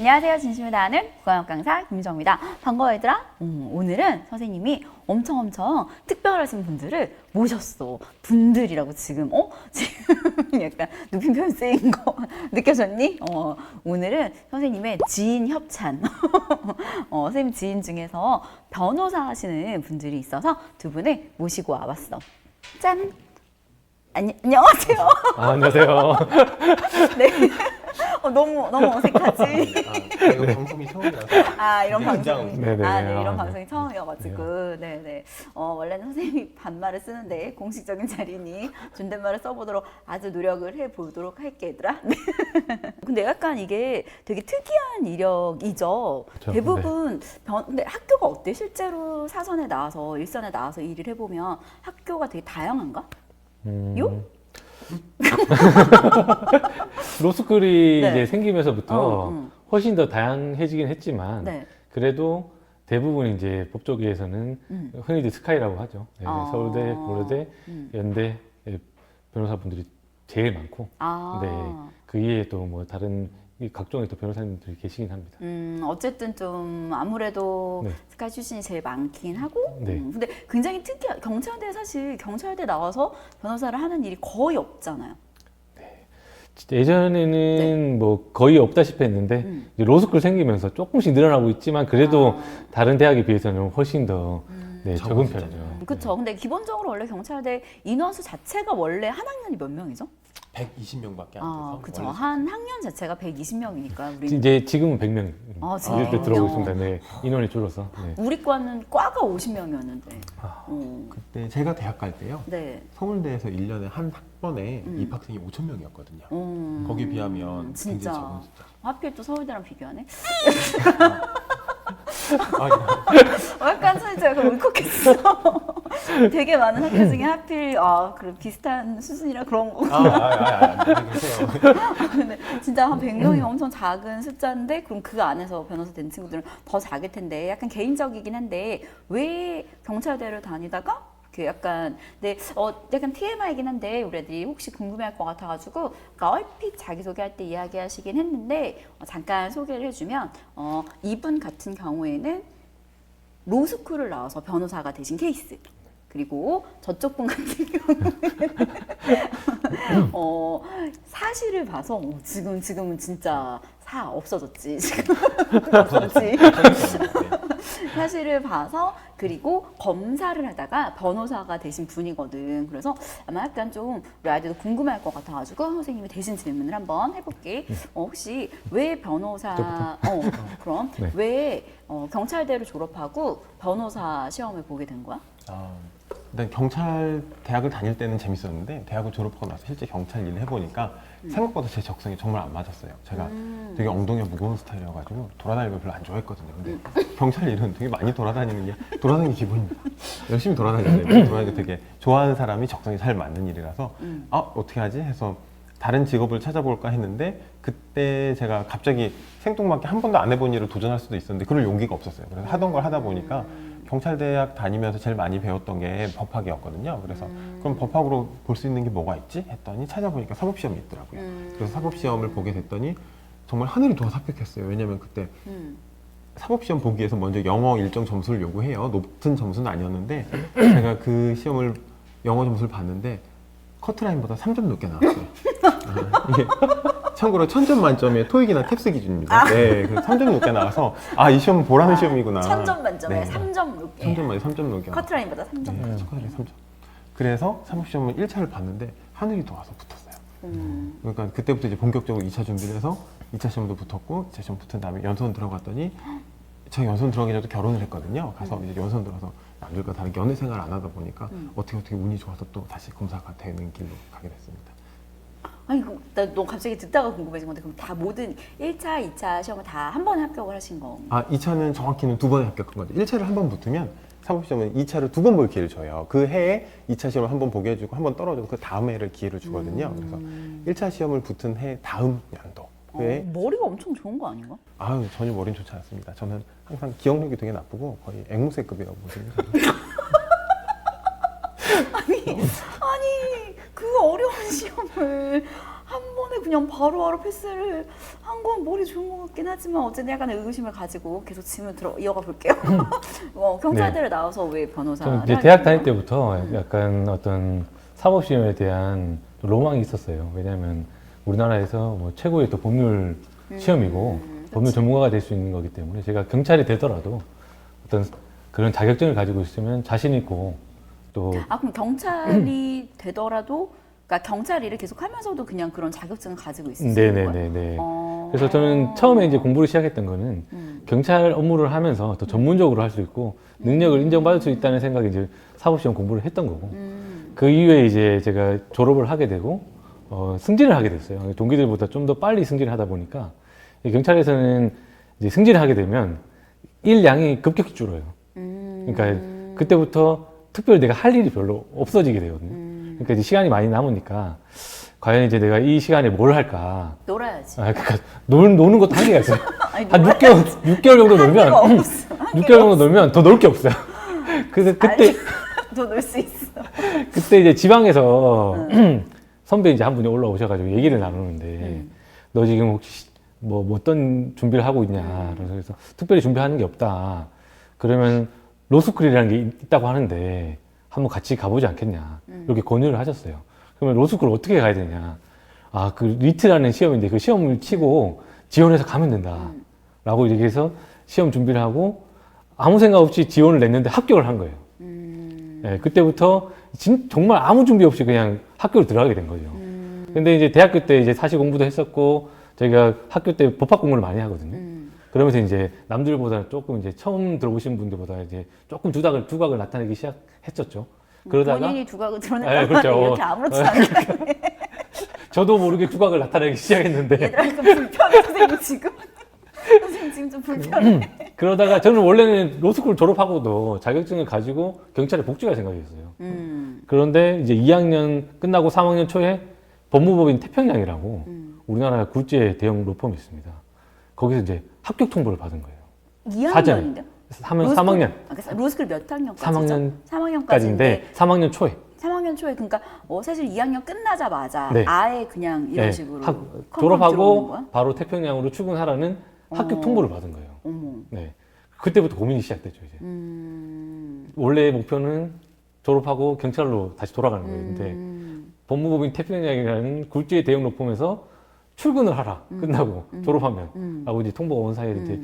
안녕하세요. 진심을 다하는 국어영어 강사 김유정입니다. 반가워 얘들아. 오늘은 선생님이 엄청 특별하신 분들을 모셨어. 분들이라고 지금 지금 약간 높임 표현 쓰인 거 느껴졌니? 오늘은 선생님의 지인 협찬 선생님 지인 중에서 변호사 하시는 분들이 있어서 두 분을 모시고 와봤어. 짠! 안녕하세요. 안녕하세요. 네. 너무 어색하지? 이거 방송이 처음이라서. 이런 방송. 네네. 네, 이런 네. 방송이 처음이어가지고. 네네. 원래는 선생님이 반말을 쓰는데 공식적인 자리니 존댓말을 써보도록 아주 노력을 해보도록 할게, 얘들아. 네. 근데 약간 이게 되게 특이한 이력이죠. 그렇죠. 대부분 근데 학교가 어때? 실제로 사전에 나와서 일선에 나와서 일을 해보면 학교가 되게 다양한가? 요? 로스쿨이 네. 이제 생기면서부터 훨씬 더 다양해지긴 했지만 네. 그래도 대부분 이제 법조계에서는 흔히들 스카이라고 하죠. 네, 서울대, 고려대, 연대 변호사분들이 제일 많고, 네, 그 이외에 또 뭐 다른 각종의 또 변호사님들이 계시긴 합니다. 어쨌든 좀 아무래도 네. 스카이 출신이 제일 많긴 하고, 네. 근데 굉장히 특이한 경찰대 사실 경찰대 나와서 변호사를 하는 일이 거의 없잖아요. 예전에는 뭐 거의 없다시피 했는데 이제 로스쿨 생기면서 조금씩 늘어나고 있지만 그래도 다른 대학에 비해서는 훨씬 더 네, 적은 편이죠. 그렇죠. 근데 기본적으로 원래 경찰대 인원수 자체가 원래 한 학년이 몇 명이죠? 120명밖에 안 돼서. 그렇죠. 원래 한 학년 자체가 120명이니까 우리 이제 지금은 100명 진짜? 이렇게 들어오고 있습니다. 네, 인원이 줄어서. 네. 우리 과는 과가 50명이었는데. 그때 제가 대학 갈 때요. 네. 서울대에서 1년에 한 학번에 입학생이 5,000명이었거든요. 거기에 비하면 진짜. 굉장히 적은 숫자. 하필 또 서울대랑 비교하네. 약간 진짜 약간 울컥했어. 되게 많은 학교 중에 하필 그런 비슷한 수준이라 그런 거. 계세요. 근데 진짜 한 100명이 엄청 작은 숫자인데 그럼 그 안에서 변호사 된 친구들은 더 작을 텐데 약간 개인적이긴 한데 왜 경찰대를 다니다가 약간 약간 TMI이긴 한데 우리 애들이 혹시 궁금해할 것 같아가지고 얼핏 자기소개할 때 이야기하시긴 했는데 잠깐 소개를 해주면 이분 같은 경우에는 로스쿨을 나와서 변호사가 되신 케이스. 그리고 저쪽 분 같은 경우는 사실을 봐서 지금은 진짜 없어졌지. 지금 없어졌지. 사실을 봐서 그리고 검사를 하다가 변호사가 되신 분이거든. 그래서 아마 약간 좀 우리 아이들도 궁금할 것 같아가지고 선생님이 대신 질문을 한번 해볼게. 혹시 왜 변호사 그럼 네. 왜 경찰대를 졸업하고 변호사 시험을 보게 된 거야? 일단 경찰 대학을 다닐 때는 재밌었는데 대학을 졸업하고 나서 실제 경찰 일을 해보니까 생각보다 제 적성이 정말 안 맞았어요. 제가 되게 엉덩이가 무거운 스타일이어가지고 돌아다니는 걸 별로 안 좋아했거든요. 근데 경찰 일은 되게 많이 돌아다니는 게 기본입니다. 열심히 돌아다녀야 돼요. 돌아다니는 게 되게 좋아하는 사람이 적성이 잘 맞는 일이라서 어떻게 하지? 해서 다른 직업을 찾아볼까 했는데 그때 제가 갑자기 생뚱맞게 한 번도 안 해본 일을 도전할 수도 있었는데 그럴 용기가 없었어요. 그래서 하던 걸 하다 보니까 경찰대학 다니면서 제일 많이 배웠던 게 법학이었거든요. 그래서 그럼 법학으로 볼 수 있는 게 뭐가 있지? 했더니 찾아보니까 사법시험이 있더라고요. 그래서 사법시험을 보게 됐더니 정말 하늘이 도와서 합격했어요. 왜냐면 그때 사법시험 보기 위해서 먼저 영어 일정 점수를 요구해요. 높은 점수는 아니었는데 제가 그 시험을 영어 점수를 봤는데 커트라인보다 3점 높게 나왔어요. 이게 참고로 1000점 만점에 토익이나 탭스 기준입니다. 네, 그래서 3점 높게 나와서 이 시험은 보라는 시험이구나. 1000점 만점에 네. 3점 높게. 3점 만에 3점 높게. 커트라인보다 3점. 네, 커트라인 3점. 그래서 사법시험을 1차를 봤는데 하늘이 도와서 붙었어요. 그러니까 그때부터 이제 본격적으로 2차 준비를 해서 2차 시험도 붙었고 2차 시험 붙은 다음에 연수원 들어갔더니 제가 연수원 들어가기 전에 결혼을 했거든요. 가서 이제 연수원 들어서 남들과 다르게 연애 생활을 안 하다 보니까 어떻게 운이 좋아서 또 다시 검사가 되는 길로 가게 됐습니다. 아니, 너 갑자기 듣다가 궁금해진 건데, 그럼 다 모든 1차, 2차 시험을 다 한 번에 합격을 하신 거? 2차는 정확히는 2번에 합격한 거죠. 1차를 한 번 붙으면 사법시험은 2차를 2번 볼 기회를 줘요. 그 해에 2차 시험을 한 번 보게 해주고 한 번 떨어져도 그 다음 해를 기회를 주거든요. 그래서 1차 시험을 붙은 해 다음 연도. 머리가 엄청 좋은 거 아닌가? 전혀 머리는 좋지 않습니다. 저는 항상 기억력이 되게 나쁘고 거의 앵무새급이라고 보시면 됩니다. 아니 그 어려운 시험을 한 번에 그냥 바로바로 패스를 한 한 건 머리 좋은 것 같긴 하지만 어쨌든 약간의 의구심을 가지고 계속 질문 이어가 볼게요. 경찰대를 나와서 왜 변호사를 저는 이제 하게 대학 된 다닐 거예요? 때부터 약간 어떤 사법시험에 대한 로망이 있었어요. 왜냐하면 우리나라에서 뭐 최고의 또 법률 시험이고 법률 전문가가 될 수 있는 거기 때문에 제가 경찰이 되더라도 어떤 그런 자격증을 가지고 있으면 자신 있고 또 그럼 경찰이 되더라도 그러니까 경찰 일을 계속 하면서도 그냥 그런 자격증을 가지고 있을 수 있는 거예요? 네네네네. 그래서 저는 처음에 이제 공부를 시작했던 거는 경찰 업무를 하면서 더 전문적으로 할 수 있고 능력을 인정받을 수 있다는 생각에 이제 사법시험 공부를 했던 거고 그 이후에 이제 제가 졸업을 하게 되고 승진을 하게 됐어요. 동기들보다 좀 더 빨리 승진을 하다 보니까 이 경찰에서는 이제 승진을 하게 되면 일량이 급격히 줄어요. 그러니까 그때부터 특별히 내가 할 일이 별로 없어지게 되거든요. 그러니까 이제 시간이 많이 남으니까 과연 이제 내가 이 시간에 뭘 할까? 놀아야지. 그러니까 노는 것도 한계가 있어요. 아니, 한 놀아야지. 6개월 정도 놀면 한계가 없어. 6개월 정도 놀면 더 놀 게 없어요. 그래서 그때 너놀 수 있어. 그때 이제 지방에서 선배 이제 한 분이 올라오셔가지고 얘기를 나누는데 너 지금 혹시 뭐 어떤 준비를 하고 있냐? 그래서 특별히 준비하는 게 없다. 그러면 로스쿨이라는 게 있다고 하는데 한번 같이 가보지 않겠냐? 이렇게 권유를 하셨어요. 그러면 로스쿨 어떻게 가야 되냐? 그 리트라는 시험인데 그 시험을 치고 지원해서 가면 된다. 라고 얘기해서 시험 준비를 하고 아무 생각 없이 지원을 냈는데 합격을 한 거예요. 네, 그때부터 정말 아무 준비 없이 그냥 학교를 들어가게 된 거죠. 근데 이제 대학교 때 이제 사시 공부도 했었고 저희가 학교 때 법학 공부를 많이 하거든요. 그러면서 이제 남들보다 조금 이제 처음 들어보신 분들보다 이제 조금 두각을 나타내기 시작했었죠. 그러다가 본인이 두각을 네, 드러냈단 그렇죠. 말이에요. 이렇게 아무렇지 않게. 저도 모르게 두각을 나타내기 시작했는데 얘들아 이거 불편해 선생님 지금. 선생님 지금 좀 불편해. 그러다가 저는 원래는 로스쿨 졸업하고도 자격증을 가지고 경찰에 복직할 생각이었어요. 그런데 이제 2학년 끝나고 3학년 초에 법무법인 태평양이라고 우리나라 굴지의 대형 로펌이 있습니다. 거기서 이제 합격 통보를 받은 거예요. 2학년인데요? 3학년. 로스쿨 몇 학년까지죠? 3학년 3학년까지인데 까지인데 3학년 초에 3학년 초에 그러니까 사실 2학년 끝나자마자 네. 아예 그냥 이런 네, 식으로 컴컴 들어오는 졸업하고 거야? 바로 태평양으로 출근하라는 합격 통보를 받은 거예요. 어머. 네. 그때부터 고민이 시작됐죠, 이제. 원래 목표는 졸업하고 경찰로 다시 돌아가는 거예요. 근데 법무법인 태평양이라는 굴지의 대형 로펌에서 출근을 하라. 끝나고 졸업하면. 라고 이제 통보가 온 사이에 이제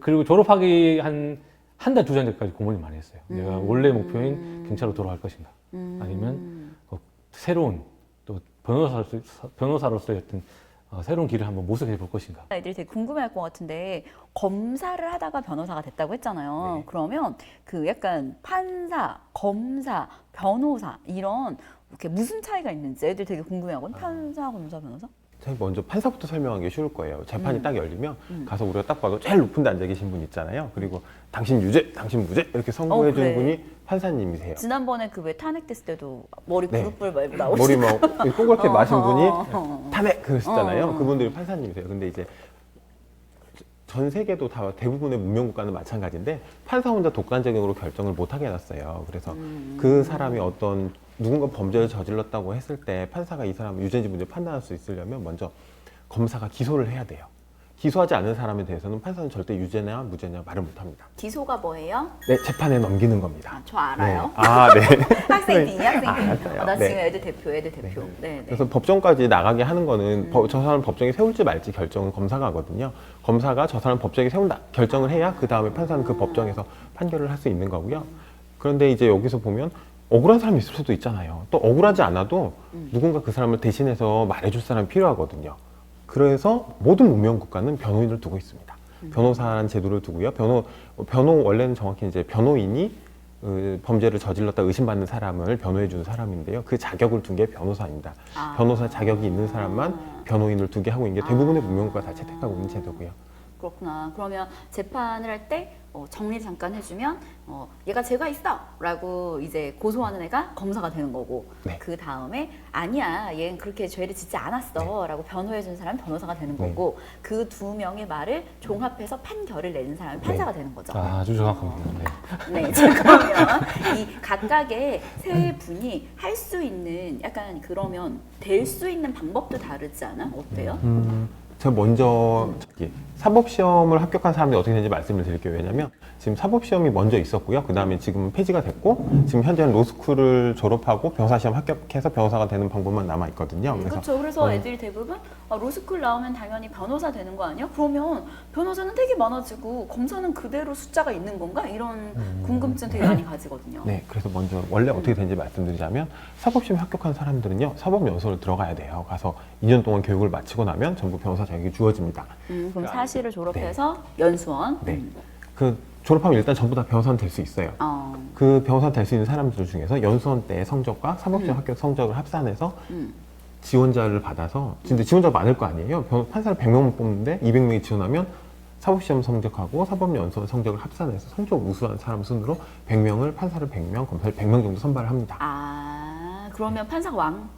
그리고 졸업하기 한 달, 두 달 전까지 고민을 많이 했어요. 내가 원래 목표인 경찰로 돌아갈 것인가. 아니면 새로운 또 변호사로서의 어떤 새로운 길을 한번 모색해 볼 것인가. 애들이 되게 궁금해할 것 같은데 검사를 하다가 변호사가 됐다고 했잖아요. 네. 그러면 그 약간 판사, 검사, 변호사 이런 이렇게 무슨 차이가 있는지 애들 되게 궁금해하거든. 판사, 검사, 변호사? 제가 먼저 판사부터 설명하는 게 쉬울 거예요. 재판이 딱 열리면 가서 우리가 딱 봐도 제일 높은 데 앉아 계신 분 있잖아요. 그리고 당신 유죄, 당신 무죄 이렇게 선고해 주는 그래. 분이 판사님이세요. 지난번에 그 왜 탄핵됐을 때도 머리 네. 부릅불 말고 나오시 머리 막 꼬그랗게 마신 분이 어. 탄핵 그러시잖아요. 그분들이 판사님이세요. 근데 이제 전 세계도 다 대부분의 문명 국가는 마찬가지인데 판사 혼자 독단적으로 결정을 못 하게 해놨어요. 그래서 그 사람이 어떤 누군가 범죄를 저질렀다고 했을 때 판사가 이 사람 유죄인지 무죄인지 판단할 수 있으려면 먼저 검사가 기소를 해야 돼요. 기소하지 않은 사람에 대해서는 판사는 절대 유죄냐 무죄냐 말을 못합니다. 기소가 뭐예요? 네, 재판에 넘기는 겁니다. 저 알아요. 네. 아, 네. 학생 B니 학생 B. 알았어요. 나 네. 지금 애들 대표. 네, 네. 그래서 법정까지 나가게 하는 거는 저 사람 법정에 세울지 말지 결정은 검사가 하거든요. 검사가 저 사람 법정에 세운다 결정을 해야 그 다음에 판사는 그 법정에서 판결을 할 수 있는 거고요. 그런데 이제 여기서 보면 억울한 사람이 있을 수도 있잖아요. 또 억울하지 않아도 누군가 그 사람을 대신해서 말해줄 사람이 필요하거든요. 그래서 모든 문명 국가는 변호인을 두고 있습니다. 변호사라는 제도를 두고요. 변호 원래는 정확히 이제 변호인이 범죄를 저질렀다 의심받는 사람을 변호해주는 사람인데요. 그 자격을 둔 게 변호사입니다. 변호사 자격이 있는 사람만 변호인을 두게 하고 있는 게 대부분의 문명국가 다 채택하고 있는 제도고요. 그렇구나. 그러면 재판을 할 때 정리 잠깐 해주면 얘가 죄가 있어 라고 이제 고소하는 애가 검사가 되는 거고 네. 그 다음에 아니야 얘는 그렇게 죄를 짓지 않았어 라고 변호해주는 사람이 변호사가 되는 거고 그 두 명의 말을 종합해서 판결을 내는 사람이 판사가 되는 거죠. 아주 정확합니다. 네. 네, 자, 그러면 이 각각의 세 분이 할 수 있는 약간 그러면 될 수 있는 방법도 다르지 않아? 어때요? 제가 먼저 사법시험을 합격한 사람들이 어떻게 되는지 말씀을 드릴게요. 왜냐면 지금 사법시험이 먼저 있었고요. 그 다음에 지금 폐지가 됐고, 지금 현재는 로스쿨을 졸업하고 변호사시험 합격해서 변호사가 되는 방법만 남아있거든요. 그렇죠. 그래서 애들이 대부분 로스쿨 나오면 당연히 변호사 되는 거 아니야? 그러면 변호사는 되게 많아지고 검사는 그대로 숫자가 있는 건가? 이런 궁금증 되게 많이 가지거든요. 네, 그래서 먼저 원래 어떻게 되는지 말씀드리자면 사법시험에 합격한 사람들은요, 사법연수원을 들어가야 돼요. 가서 2년 동안 교육을 마치고 나면 전부 변호사 자격이 주어집니다. 그럼 사실을 졸업해서 연수원. 네. 그 졸업하면 일단 전부 다 변호사는 될 수 있어요. 그 변호사 될 수 있는 사람들 중에서 연수원 때 성적과 사법시험 합격 성적을 합산해서 지원자를 받아서, 근데 지원자가 많을 거 아니에요. 판사를 100명만 뽑는데 200명이 지원하면 사법시험 성적하고 사법연수원 성적을 합산해서 성적 우수한 사람 순으로 100명을, 판사를 100명, 검사를 100명 정도 선발을 합니다. 그러면 판사가 왕?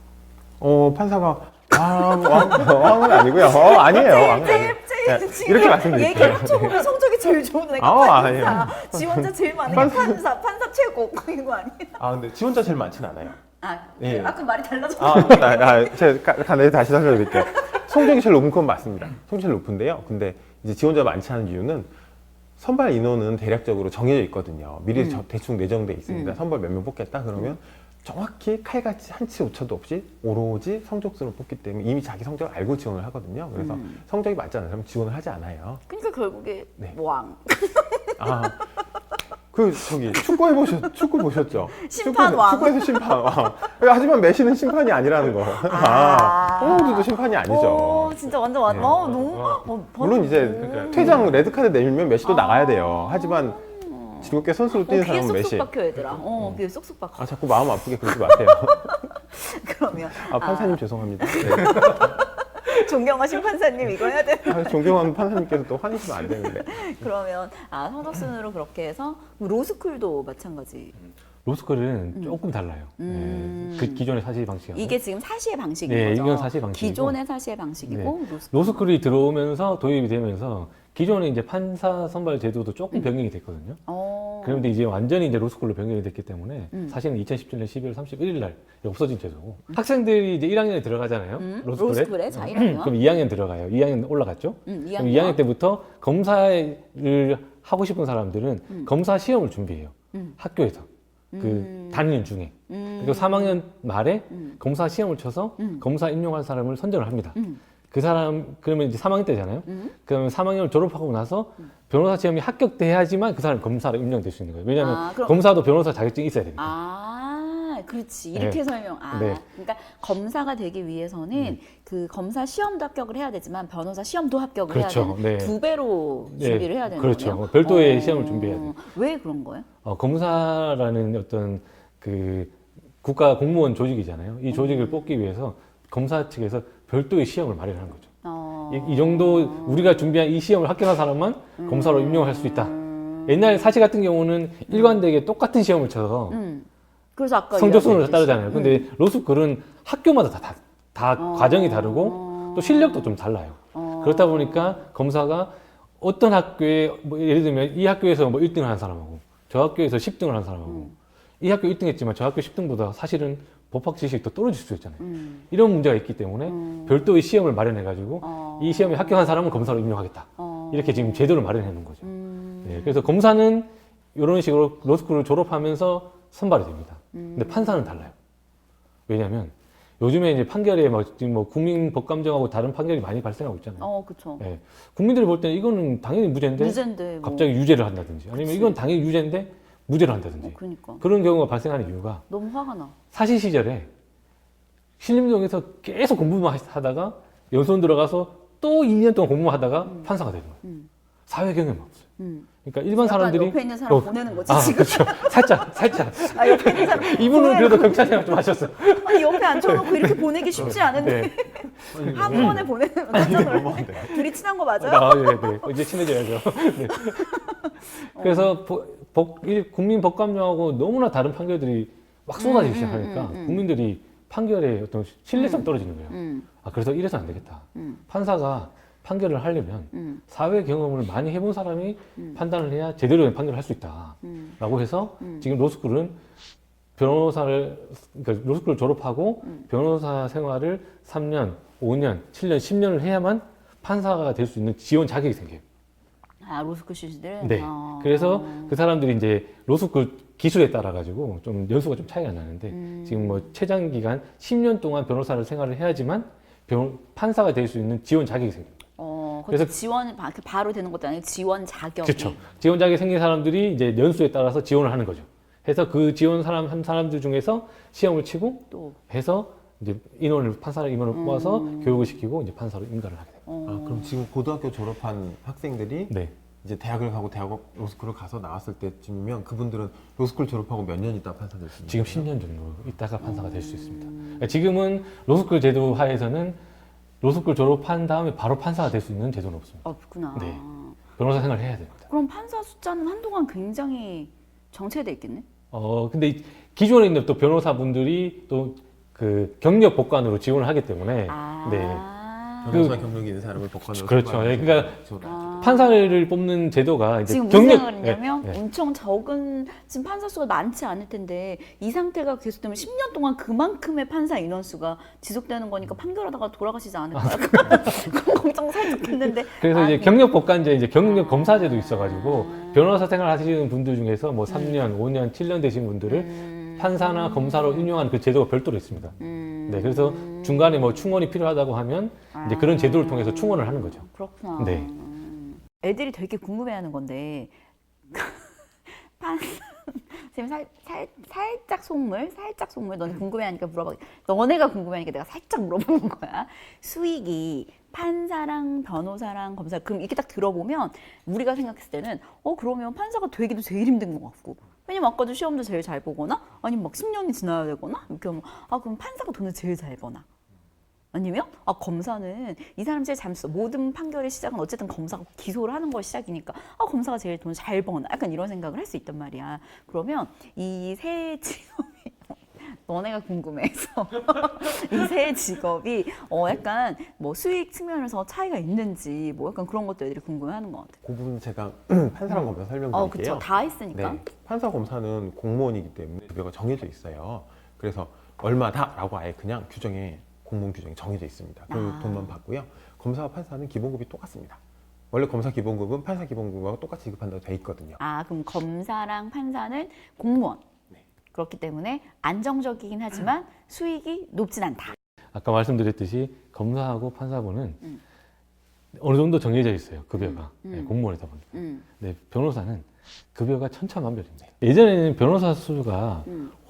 판사가 왕은 아니고요. 아니에요. 왕은 아니에요. 이렇게 말씀드릴게요. 얘기를 쳐보면 성적이 제일 좋은 애가 판사, 지원자 제일 많은 게 판사 최고 이거 아니에요? 근데 지원자 제일 많지는 않아요. 네. 아까 말이 달라졌어요. 제가 다시 설명드릴게요. 성적이 제일 높은 건 맞습니다. 성적이 제일 높은데요. 근데 이제 지원자가 많지 않은 이유는 선발 인원은 대략적으로 정해져 있거든요. 미리 대충 내정돼 있습니다. 선발 몇 명 뽑겠다 그러면 정확히 칼같이 한치 오차도 없이 오로지 성적순으로 뽑기 때문에 이미 자기 성적을 알고 지원을 하거든요. 그래서 성적이 맞지 않은 사람은 지원을 하지 않아요. 그러니까 결국에 네. 왕. 축구 보셨죠? 심판 왕. 축구에서 심판 왕. 하지만 메시는 심판이 아니라는 거. 호날두도 심판이 아니죠. 진짜 완전 왕. 네. 너무. 물론 이제 퇴장 레드카드 내밀면 메시도 나가야 돼요. 하지만 즐겁게 선수로 뛰는 사람은 메시. 귀에 쏙쏙 박혀 얘들아. 귀에 쏙쏙 박혀. 자꾸 마음 아프게 그러지 마세요. 그러면 판사님 죄송합니다. 네. 존경하신 판사님 이거 해야 되는. 존경하는 판사님께서 또 화내시면 안 되는데. 그러면 성적순으로 그렇게 해서 로스쿨도 마찬가지. 로스쿨은 조금 달라요. 그 기존의 사시 방식하고. 이게 지금 사시의 방식인 네, 거죠? 이건 사시 방식이고. 기존의 사시의 방식이고 로스쿨이 들어오면서 도입이 되면서 기존에 이제 판사 선발 제도도 조금 변경이 됐거든요. 그런데 이제 완전히 이제 로스쿨로 변경이 됐기 때문에 사실은 2017년 12월 31일 날 없어진 제도고 학생들이 이제 1학년에 들어가잖아요. 로스쿨에 자 1학년. 그럼 2학년 들어가요. 2학년 올라갔죠. 2학년. 그럼 2학년 때부터 검사를 하고 싶은 사람들은 검사 시험을 준비해요. 학교에서. 그 다니는 중에. 그리고 3학년 말에 검사 시험을 쳐서 검사 임용할 사람을 선정을 합니다. 그 사람 그러면 이제 3학년 때잖아요. 그러면 3학년을 졸업하고 나서 변호사 시험이 합격돼야지만 그 사람이 검사로 임명될 수 있는 거예요. 왜냐하면 검사도 변호사 자격증이 있어야 되니까. 그렇지. 이렇게 설명. 네. 그러니까 검사가 되기 위해서는 그 검사 시험도 합격을 해야 되지만 변호사 시험도 합격을 해야 그렇죠. 되는 두 배로 준비를 해야 되는 거예요. 그렇죠. 별도의 시험을 준비해야 돼요. 왜 그런 거예요? 검사라는 어떤 그 국가 공무원 조직이잖아요. 이 조직을 뽑기 위해서 검사 측에서 별도의 시험을 마련하는 거죠. 이 정도 우리가 준비한 이 시험을 합격한 사람만 검사로 임명할 수 있다. 옛날 사시 같은 경우는 일관되게 똑같은 시험을 쳐서 그래서 아까 성적순으로 따르잖아요. 근데 로스쿨은 학교마다 다 과정이 다르고 또 실력도 좀 달라요. 그렇다 보니까 검사가 어떤 학교에 뭐 예를 들면 이 학교에서 뭐 1등을 한 사람하고 저 학교에서 10등을 한 사람하고 이 학교 1등 했지만 저 학교 10등보다 사실은 법학 지식이 더 떨어질 수 있잖아요. 이런 문제가 있기 때문에 별도의 시험을 마련해가지고 이 시험에 합격한 사람은 검사로 임명하겠다. 이렇게 지금 제도를 마련해 놓은 거죠. 네, 그래서 검사는 이런 식으로 로스쿨을 졸업하면서 선발이 됩니다. 근데 판사는 달라요. 왜냐하면 요즘에 이제 판결에 지금 뭐 국민법감정하고 다른 판결이 많이 발생하고 있잖아요. 그렇죠. 네, 국민들이 볼 때는 이거는 당연히 무죄인데 갑자기 유죄를 한다든지 아니면 그치. 이건 당연히 유죄인데 무죄를 한다든지 그러니까. 그런 경우가 발생하는 이유가 너무 화가 나. 사시 시절에 신림동에서 계속 공부만 하다가 연수원 들어가서 또 2년 동안 공부만 하다가 판사가 되는 거예요. 사회 경험이 없어요. 그러니까 일반 사람들이 옆에 있는 사람 보내는 거지 지금. 그렇죠. 살짝. 옆에 있는 사람. 이분은 그래도 경찰이랑 좀 하셨어요. 아니 옆에 앉혀놓고 이렇게 보내기 쉽지 않은데 한 번에 보내는 깜짝 놀랐네. 둘이 친한 거 맞아요? 네. 이제 친해져야죠. 네. 그래서 국민법감정하고 너무나 다른 판결들이 막 쏟아지기 시작하니까 국민들이 판결에 어떤 신뢰성 떨어지는 거예요. 그래서 이래서 안 되겠다. 판사가 판결을 하려면 사회 경험을 많이 해본 사람이 판단을 해야 제대로 된 판결을 할 수 있다. 라고 해서 지금 로스쿨은 그러니까 로스쿨을 졸업하고 변호사 생활을 3년, 5년, 7년, 10년을 해야만 판사가 될 수 있는 지원 자격이 생겨요. 아, 로스쿨 출신들은? 네. 그래서 그 사람들이 이제 로스쿨 기술에 따라 가지고 좀 연수가 좀 차이가 나는데 지금 뭐 최장 기간 10년 동안 변호사를 생활을 해야지만 판사가 될 수 있는 지원 자격이 생깁니다. 그래서 지원 바로 되는 것도 아니고 지원 자격이. 그렇죠. 지원 자격이 생긴 사람들이 이제 연수에 따라서 지원을 하는 거죠. 해서 그 지원 한 사람들 중에서 시험을 치고 또 해서 이제 판사 인원을 뽑아서 교육을 시키고 이제 판사로 임관을 하게 됩니다. 아, 그럼 지금 고등학교 졸업한 학생들이 네. 이제 대학을 가고 대학 로스쿨을 가서 나왔을 때쯤이면 그분들은 로스쿨 졸업하고 몇 년 있다 판사 될 수 있나요? 지금 10년 정도 있다가 판사가 될 수 있습니다. 그러니까 지금은 로스쿨 제도 하에서는 로스쿨 졸업한 다음에 바로 판사가 될 수 있는 제도는 없습니다. 없구나. 네. 변호사 생활을 해야 됩니다. 그럼 판사 숫자는 한동안 굉장히 정체돼 있겠네? 근데 기존에 있는 또 변호사분들이 또 그 경력 복관으로 지원을 하기 때문에 네. 변호사 경력이 있는 사람을 복권으로 그렇죠. 예, 그러니까 판사를 뽑는 제도가 이제 지금 무슨 생각을 예, 했냐면 예. 엄청 적은 지금 판사 수가 많지 않을 텐데 이 상태가 계속되면 10년 동안 그만큼의 판사 인원수가 지속되는 거니까 판결하다가 돌아가시지 않을까 그런 걱정 살짝 했는데 그래서 이제 경력 복관제, 이제 경력 검사제도 있어가지고 변호사 생활 하시는 분들 중에서 뭐 3년, 5년, 7년 되신 분들을 판사나 검사로 인용하는 그 제도가 별도로 있습니다. 네, 그래서 중간에 뭐 충원이 필요하다고 하면 이제 그런 제도를 통해서 충원을 하는 거죠. 그렇구나. 네. 애들이 되게 궁금해하는 건데 지금 살짝 속물 너네 궁금해하니까 물어봐. 너네가 궁금해하니까 내가 살짝 물어보는 거야. 수익이 판사랑 변호사랑 검사 그럼 이렇게 딱 들어보면 우리가 생각했을 때는 그러면 판사가 되기도 제일 힘든 것 같고 왜냐면 아까도 시험도 제일 잘 보거나 아니면 막 10년이 지나야 되거나 이렇게 하면 그럼 판사가 돈을 제일 잘 버나 아니면 검사는 이 사람 제일 잘못했어. 모든 판결의 시작은 어쨌든 검사가 기소를 하는 걸 시작이니까 검사가 제일 돈을 잘 버나 약간 이런 생각을 할 수 있단 말이야. 그러면 이 세 직업이 너네가 궁금해서 이 세 직업이 약간 뭐 수익 측면에서 차이가 있는지 뭐 약간 그런 것도 애들이 궁금해하는 것 같아. 그 부분 제가 판사랑 검사 설명드릴게요. 그렇죠. 다 했으니까. 네, 판사 검사는 공무원이기 때문에 급여가 정해져 있어요. 그래서 얼마다라고 아예 그냥 공무원 규정이 정해져 있습니다. 그 돈만 받고요. 검사와 판사는 기본급이 똑같습니다. 원래 검사 기본급은 판사 기본급하고 똑같이 지급한다고 돼 있거든요. 그럼 검사랑 판사는 공무원. 네. 그렇기 때문에 안정적이긴 하지만 수익이 높진 않다. 아까 말씀드렸듯이 검사하고 판사분은 어느 정도 정해져 있어요. 급여가. 네, 공무원이다 보니까. 네, 변호사는 급여가 천차만별입니다. 예전에는 변호사 수가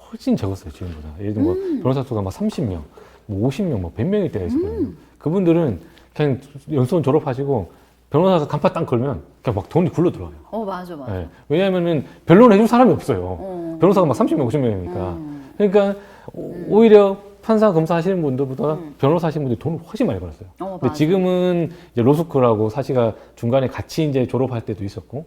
훨씬 적었어요. 지금보다. 예를 들면 뭐 변호사 수가 막 30명, 뭐 50명, 뭐 100명일 때가 있었거든요. 그분들은 그냥 연수원 졸업하시고 변호사가 간판 딱 걸면 그냥 막 돈이 굴러 들어와요. 맞아. 네. 왜냐하면은 변론을 해줄 사람이 없어요. 변호사가 막 30명, 50명이니까. 그러니까 오히려 판사, 검사 하시는 분들보다 변호사 하시는 분들이 돈을 훨씬 많이 벌었어요. 근데 맞아. 지금은 이제 로스쿨하고 사시가 중간에 같이 이제 졸업할 때도 있었고,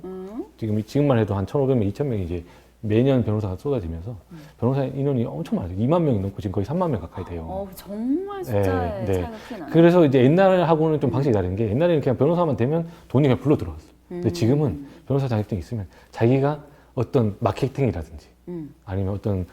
지금만 해도 한 1,500명, 2,000명이 이제 매년 변호사가 쏟아지면서 변호사 인원이 엄청 많아요. 2만 명이 넘고 지금 거의 3만 명 가까이 돼요. 정말 숫자의 네. 차이가 크게 나요. 그래서 이제 옛날하고는 좀 방식이 다른 게 옛날에는 그냥 변호사만 되면 돈이 그냥 불러 들어왔어요. 근데 지금은 변호사 자격증이 있으면 자기가 어떤 마케팅이라든지 아니면 어떤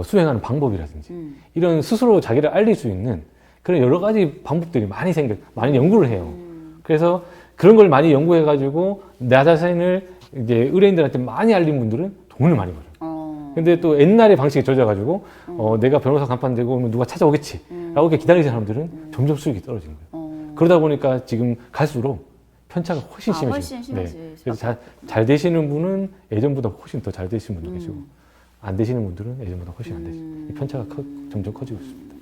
수행하는 방법이라든지 이런 스스로 자기를 알릴 수 있는 그런 여러 가지 방법들이 많이 연구를 해요. 그래서 그런 걸 많이 연구해가지고 나 자신을 이제 의뢰인들한테 많이 알린 분들은 돈을 많이 벌어요. 근데 또 옛날의 방식에 젖어가지고 내가 변호사 간판 되고 오면 누가 찾아오겠지 라고 이렇게 기다리는 사람들은 점점 수익이 떨어지는 거예요. 그러다 보니까 지금 갈수록 편차가 훨씬 심해져요. 훨씬 심해질 그래서 잘 되시는 분은 예전보다 훨씬 더 잘 되시는 분도 계시고 안 되시는 분들은 예전보다 훨씬 안 되시고 이 편차가 점점 커지고 있습니다.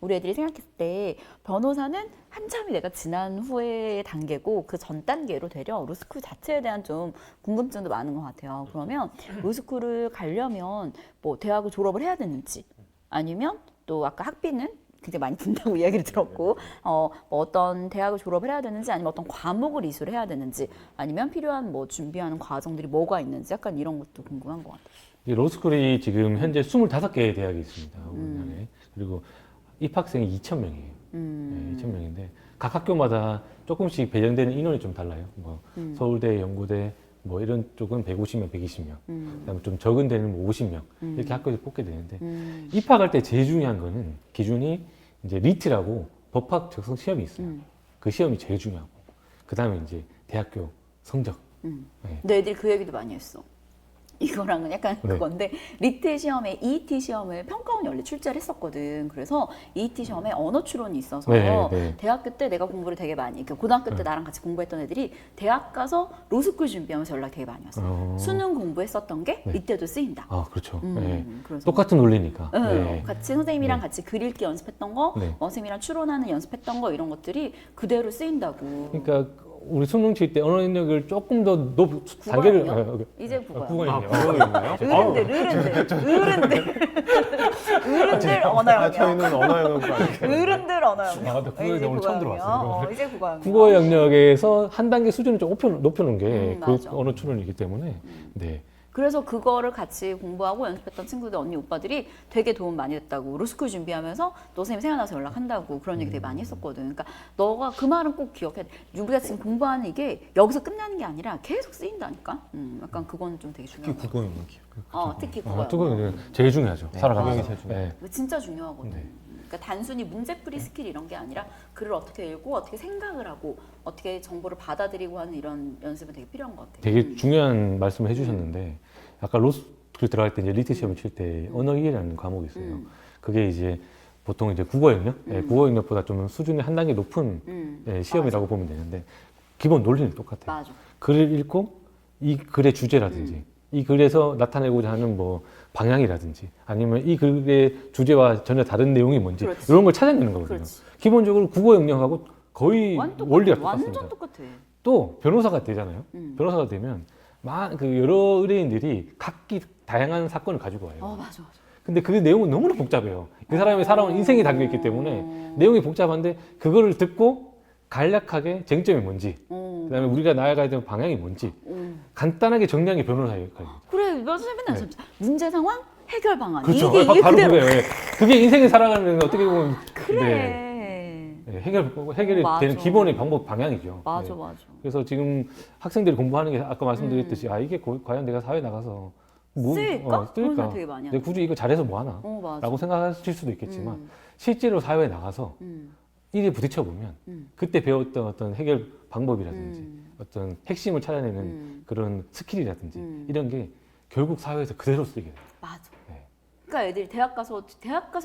우리 애들이 생각했을 때 변호사는 한참이 내가 지난 후의 단계고 그 전 단계로 되려 로스쿨 자체에 대한 좀 궁금증도 많은 것 같아요. 그러면 로스쿨을 가려면 뭐 대학을 졸업을 해야 되는지 아니면 또 아까 학비는 굉장히 많이 든다고 이야기를 들었고 뭐 어떤 대학을 졸업을 해야 되는지 아니면 어떤 과목을 이수를 해야 되는지 아니면 필요한 뭐 준비하는 과정들이 뭐가 있는지 약간 이런 것도 궁금한 것 같아요. 로스쿨이 지금 현재 25개의 대학이 있습니다. 우리나라에. 그리고 입학생이 2,000명이에요. 네, 2,000명인데 각 학교마다 조금씩 배정되는 인원이 좀 달라요. 뭐 서울대, 연고대 뭐 이런 쪽은 150명, 120명. 그다음에 좀 적은 데는 뭐 50명. 이렇게 학교에서 뽑게 되는데 입학할 때 제일 중요한 거는 기준이 이제 리트라고 법학 적성 시험이 있어요. 그 시험이 제일 중요하고 그 다음에 이제 대학교 성적. 네. 근데 애들이 그 얘기도 많이 했어. 이거랑은 약간 네. 그건데 리트 시험에 EET 시험을 평가원이 원래 출제를 했었거든. 그래서 EET 시험에 언어 추론이 있어서 네, 네. 대학교 때 내가 공부를 되게 많이, 그러니까 고등학교 때 네. 나랑 같이 공부했던 애들이 대학 가서 로스쿨 준비하면서 연락 되게 많이 왔어. 수능 공부했었던 게 네. 이때도 쓰인다. 아, 그렇죠. 네. 그래서 똑같은 논리니까. 응, 네. 같이 선생님이랑 네. 같이 그릴기 연습했던 거, 네. 선생님이랑 추론하는 연습했던 거 이런 것들이 그대로 쓰인다고. 그러니까 우리 수능 칠 때 언어 능력을 조금 더 단계를 이제 국어요. 국어는요. 어른들 언어 영역. 저희는 언어 영역 어른들 언어 영역. 아, 나 국어에 이제 오늘 처음 국어 들어왔어요. 영역. 이제 국어 영역. 국어 영역에서 한 단계 수준을 좀 높여놓은 게 그 맞아. 언어 추론이기 때문에 네. 그래서 그거를 같이 공부하고 연습했던 친구들, 언니, 오빠들이 되게 도움 많이 됐다고. 로스쿨 준비하면서 너 선생님 생각나서 연락한다고 그런 얘기 되게 많이 했었거든. 그러니까 너가 그 말은 꼭 기억해. 우리가 지금 공부하는 이게 여기서 끝나는 게 아니라 계속 쓰인다니까. 약간 그건 좀 되게 특히 중요한 거. 국어 영역이요. 특히 국어. 그거는 제일 중요하죠. 네, 살아가면서. 국어 영역이 제일 중요해요. 네. 그거 진짜 중요하거든. 네. 그러니까 단순히 문제풀이 스킬 이런 게 아니라 글을 어떻게 읽고 어떻게 생각을 하고 어떻게 정보를 받아들이고 하는 이런 연습은 되게 필요한 것 같아요. 되게 중요한 말씀을 해주셨는데 아까 로스쿨 들어갈 때 이제 리트 시험을 칠 때 언어 이해라는 과목이 있어요. 그게 이제 보통 이제 국어 영역, 국어 영역보다 좀 수준이 한 단계 높은 시험이라고 보면 되는데 기본 논리는 똑같아요. 맞아. 글을 읽고 이 글의 주제라든지 이 글에서 나타내고자 하는 뭐 방향이라든지 아니면 이 글의 주제와 전혀 다른 내용이 뭔지 그렇지. 이런 걸 찾아내는 거거든요. 그렇지. 기본적으로 국어 영역하고 거의 원리가 완전 똑같습니다. 똑같아. 또 변호사가 되잖아요. 변호사가 되면 그 여러 의뢰인들이 각기 다양한 사건을 가지고 와요. 맞아. 근데 그 내용은 너무나 복잡해요. 그 사람의 살아온 인생이 담겨 있기 때문에 내용이 복잡한데 그거를 듣고 간략하게 쟁점이 뭔지 그다음에 우리가 나아가야 되는 방향이 뭔지 간단하게 정리한 게 변호사의 역할입니다. 그래, 맞아. 맨날 네. 문제 상황, 해결 방안. 그렇죠. 이게 바로 그대로. 그거예요. 예. 그게 인생이 살아가는 어떻게 보면 그래. 네, 해결이 맞아. 되는 기본의 방법 방향이죠. 맞아, 네. 맞아. 그래서 지금 학생들이 공부하는 게 아까 말씀드렸듯이 이게 과연 내가 사회에 나가서 쓸까? 그런 생각 되게 많이 내가 하는 굳이 이거 잘해서 뭐 하나? 맞아. 라고 생각하실 수도 있겠지만 실제로 사회에 나가서 일에 부딪혀 보면 그때 배웠던 어떤 해결 방법이라든지 어떤 핵심을 찾아내는 그런 스킬이라든지 이런 게 결국 사회에서 그대로 쓰이게 돼요. 맞아. 네. 그러니까 애들이 대학 가서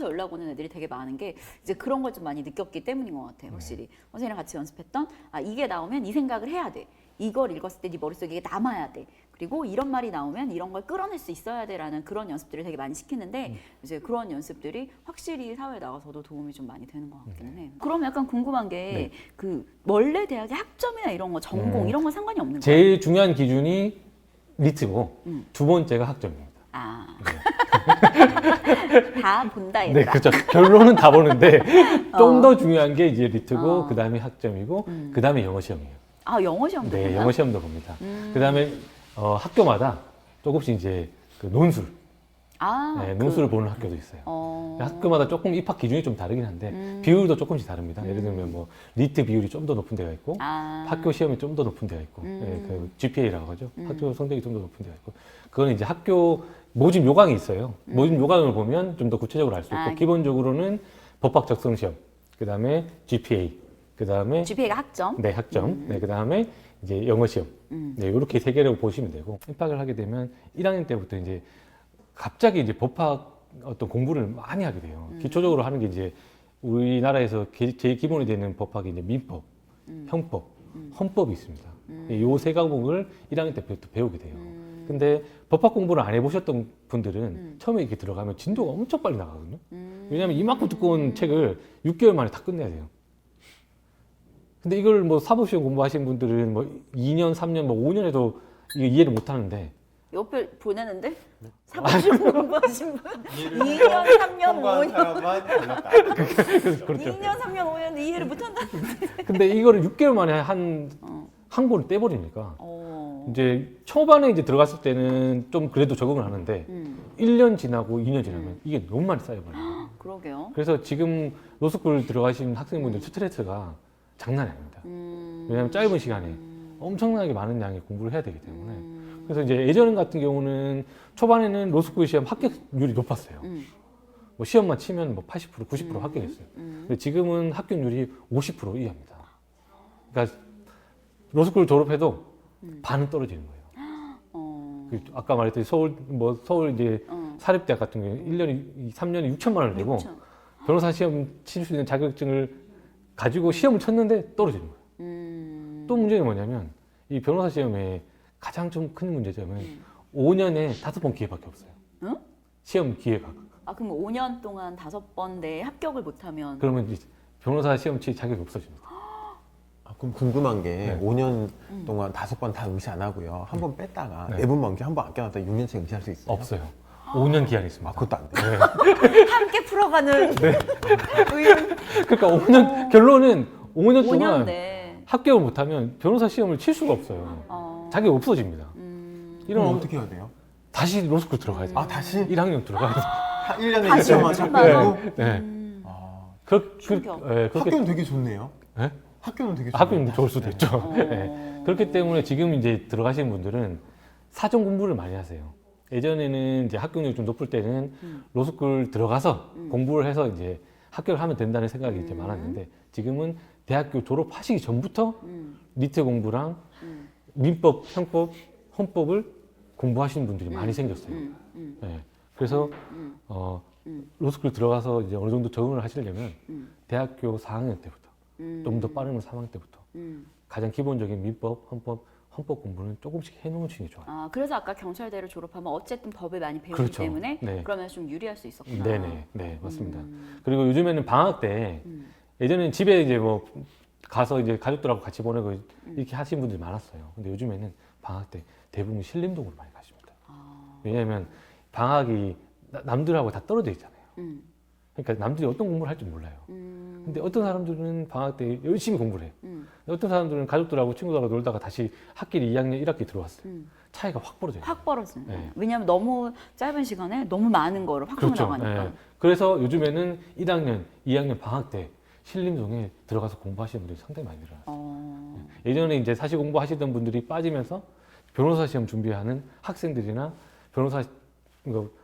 연락 오는 애들이 되게 많은 게 이제 그런 걸 좀 많이 느꼈기 때문인 것 같아요. 확실히 선생님이랑 같이 연습했던 이게 나오면 이 생각을 해야 돼. 이걸 읽었을 때 네 머릿속에 이게 남아야 돼. 그리고 이런 말이 나오면 이런 걸 끌어낼 수 있어야 돼라는 그런 연습들을 되게 많이 시키는데 이제 그런 연습들이 확실히 사회에 나가서도 도움이 좀 많이 되는 것 같기는 해요. 그럼 약간 궁금한 게 그 원래 대학의 학점이나 이런 거 전공 이런 건 상관이 없는 거예요? 제일 중요한 기준이 리트고 두 번째가 학점입니다. 다 본다 네, 얘들아. 그렇죠. 결론은 다 보는데 좀 더 중요한 게 이제 리트고 그 다음에 학점이고 그 다음에 영어 시험이에요. 영어 시험도 네, 보나? 영어 시험도 봅니다. 그 다음에 학교마다 조금씩 이제 그 논술, 논술을 보는 학교도 있어요. 학교마다 조금 입학 기준이 좀 다르긴 한데 비율도 조금씩 다릅니다. 예를 들면 뭐 리트 비율이 좀 더 높은 데가 있고 학교 시험이 좀 더 높은 데가 있고 그 GPA라고 하죠. 학교 성적이 좀 더 높은 데가 있고 그거는 이제 학교 모집 요강이 있어요. 모집 요강을 보면 좀 더 구체적으로 알 수 있고 기본적으로는 법학 적성 시험, 그 다음에 GPA, 그 다음에 GPA가 학점. 네, 학점. 네, 그 다음에 이제 영어 시험. 네, 이렇게 세 개라고 보시면 되고 입학을 하게 되면 1학년 때부터 이제 갑자기 이제 법학 어떤 공부를 많이 하게 돼요. 기초적으로 하는 게 이제 우리나라에서 제일 기본이 되는 법학이 이제 민법, 형법, 헌법이 있습니다. 이 세 과목을 1학년 때부터 배우게 돼요. 근데 법학 공부를 안 해보셨던 분들은 처음에 이렇게 들어가면 진도가 엄청 빨리 나가거든요. 왜냐하면 이만큼 두꺼운 책을 6개월 만에 다 끝내야 돼요. 근데 이걸 뭐 사법시험 공부하신 분들은 뭐 2년, 3년, 뭐 5년에도 이게 이해를 못 하는데 옆에 보내는데? 사법시험 공부하신 분? 2년, 3년, 5년. 사람만 골랐다. 그렇죠. 2년, 3년, 5년 이해를 못한다. 근데 이거를 6개월 만에 한 권을 떼버리니까 이제 초반에 이제 들어갔을 때는 좀 그래도 적응을 하는데 1년 지나고 2년 지나면 이게 너무 많이 쌓여버려요. 그러게요. 그래서 지금 로스쿨 들어가신 학생분들 스트레스가 장난이 아닙니다. 왜냐하면 짧은 시간에 엄청나게 많은 양의 공부를 해야 되기 때문에. 그래서 이제 예전 같은 경우는 초반에는 로스쿨 시험 합격률이 높았어요. 뭐 시험만 치면 뭐 80%, 90% 합격했어요. 근데 지금은 합격률이 50% 이하입니다. 그러니까 로스쿨 졸업해도 반은 떨어지는 거예요. 그 아까 말했듯이 서울 이제 사립대학 같은 경우에 3년에 6천만 원을 내고 6천. 변호사 시험 칠 수 있는 자격증을 가지고 시험을 쳤는데 떨어지는 거예요. 또 문제는 뭐냐면 이 변호사 시험에 가장 좀 큰 문제점은 5년에 5번 기회밖에 없어요. 응? 시험 기회가. 아 그럼 5년 동안 5번 내에 합격을 못하면 그러면 이제 변호사 시험 칠 자격이 없어집니다. 그럼 궁금한 게 네. 5년 동안 5번 다 응시 안 하고요. 한 번 뺐다가 네. 4번만 응시, 한 번 아껴놨다 6년째 응시할 수 있어요? 없어요. 5년 기한이 있습니다. 아, 그것도 안 돼요? 네. 함께 풀어가는 의원 그러니까 5년 결론은 5년 5년 동안 내. 합격을 못하면 변호사 시험을 칠 수가 없어요. 자격이 없어집니다. 그럼 이런 어떻게 해야 돼요? 다시 로스쿨 들어가야 돼요. 아, 다시? 1학년 들어가야 돼요. 1년에 다시 2천만 원 천만 원? 잡고? 네. 아, 충격. 그렇게 학교는 되게 좋네요. 네? 학교는 되게 좋네요. 학교는 좋을 수도 네. 있죠. 네. 그렇기 때문에 지금 이제 들어가시는 분들은 사전 공부를 많이 하세요. 예전에는 이제 합격률이 좀 높을 때는 로스쿨 들어가서 공부를 해서 이제 합격을 하면 된다는 생각이 이제 많았는데 지금은 대학교 졸업하시기 전부터 리트 공부랑 민법, 형법, 헌법을 공부하시는 분들이 많이 생겼어요. 네. 그래서 로스쿨 들어가서 이제 어느 정도 적응을 하시려면 대학교 4학년 때부터 좀 더 빠르면 3학년 때부터 가장 기본적인 민법, 헌법 공부는 조금씩 해놓으시는 게 좋아요. 아 그래서 아까 경찰대를 졸업하면 어쨌든 법을 많이 배우기 그렇죠. 때문에 네. 그러면 좀 유리할 수 있었구나. 네네, 네 맞습니다. 그리고 요즘에는 방학 때 예전에는 집에 이제 뭐 가서 이제 가족들하고 같이 보내고 이렇게 하시는 분들이 많았어요. 근데 요즘에는 방학 때 대부분 신림동으로 많이 가십니다. 왜냐하면 방학이 남들하고 다 떨어져 있잖아요. 그러니까 남들이 어떤 공부를 할지 몰라요. 근데 어떤 사람들은 방학 때 열심히 공부를 해요. 어떤 사람들은 가족들하고 친구들하고 놀다가 다시 학기 2학년 1학기 들어왔어요. 차이가 확 벌어져요. 확 벌어지는. 네. 왜냐하면 너무 짧은 시간에 너무 많은 거를 확 그렇죠. 나가니까. 네. 그래서 요즘에는 1학년, 2학년 방학 때 신림동에 들어가서 공부하시는 분들이 상당히 많이 늘어났어요. 예전에 이제 사시 공부하시던 분들이 빠지면서 변호사 시험 준비하는 학생들이나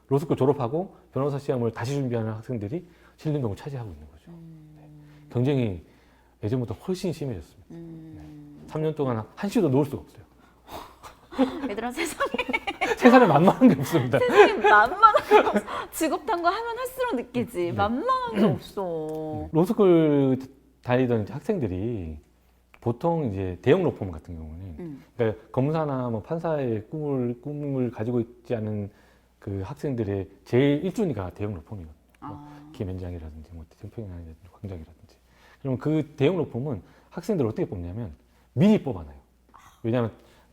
로스쿨 졸업하고 변호사 시험을 다시 준비하는 학생들이 신림동을 차지하고 있는 거죠. 네. 경쟁이 예전보다 훨씬 심해졌습니다. 네. 3년 동안 한시도 놓을 수가 없어요. 얘들아 세상에 세상에 만만한 게 없습니다. 만만한 게 없어. 직업 탐구 하면 할수록 느끼지. 만만한 게 없어. 로스쿨 다니던 이제 학생들이 보통 이제 대형 로펌 같은 경우는 그러니까 검사나 뭐 판사의 꿈을 가지고 있지 않은 그 학생들의 제일 1순위가 대형 로펌이거든요. 김현장이라든지 뭐 태평양이라든지 광장이라든지. 그러면 그 대형 로펌은 학생들을 어떻게 뽑냐면 미리 뽑아놔요. 왜냐하면